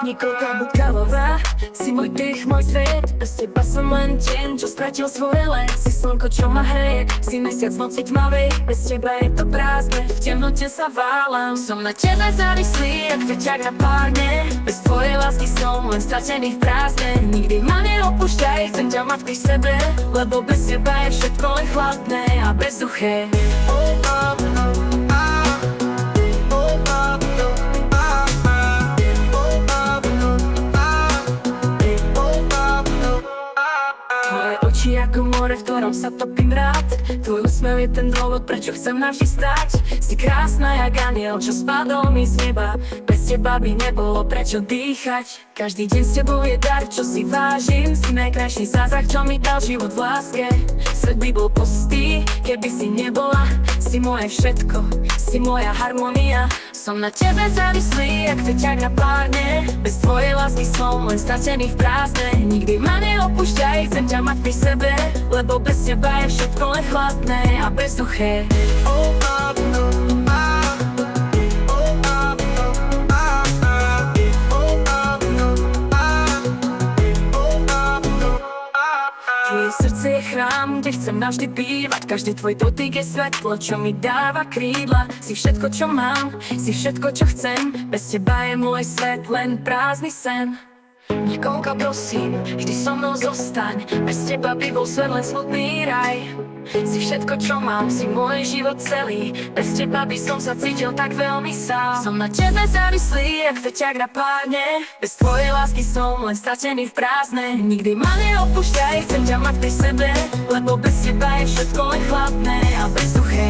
Nikolka Budkalová, si môj dých, môj svet. Bez teba som len deň, čo stratil svoje let. Si slnko, čo ma hreje, si mesiac noci tmavej. Bez teba je to prázdne, v temnote sa válam. Som na tebe závislý, jak veťak na párne. Bez tvojej lásky som len stratený v prázdne. Nikdy ma neopúšťaj, chcem ťa mať pri sebe. Lebo bez teba je všetko len chladné a bezduché. Ako more, v ktorom sa topím rád. Tvoj úsmev je ten dôvod, prečo chcem navždy stať. Si krásna jak aniel, čo spadol mi z neba. Bez teba by nebolo prečo dýchať. Každý deň s tebou je dar, čo si vážim. Si najkrajší zázrak, čo mi dal život v láske. Svet by bol pustý, keby si nebola. Si moje všetko, si moja harmónia. Som na tebe závislý, jak feťák na párne. Bez tvojej lásky som len stratený v prázdne. Nikdy ma neopúšťaj, chcem ťa mať pri sebe. Lebo bez teba je všetko len chladné a bezduché. Tvoje srdce je chrám, kde chcem navždy bývať. Každý tvoj dotyk je svetlo, čo mi dáva krídla. Si všetko, čo mám, si všetko, čo chcem. Bez teba je môj svet len prázdny sen. Nikolka, prosím, vždy so mnou zostaň. Bez teba by bol svet len smutný raj. Si všetko, čo mám, si môj život celý. Bez teba by som sa cítil tak veľmi sám. Som na tebe závislý, jak feťák na párne. Bez tvojej lásky som len stratený v prázdne. Nikdy ma neopúšťaj, chcem ťa mať pri sebe. Lebo bez teba je všetko len chladné a bezduché.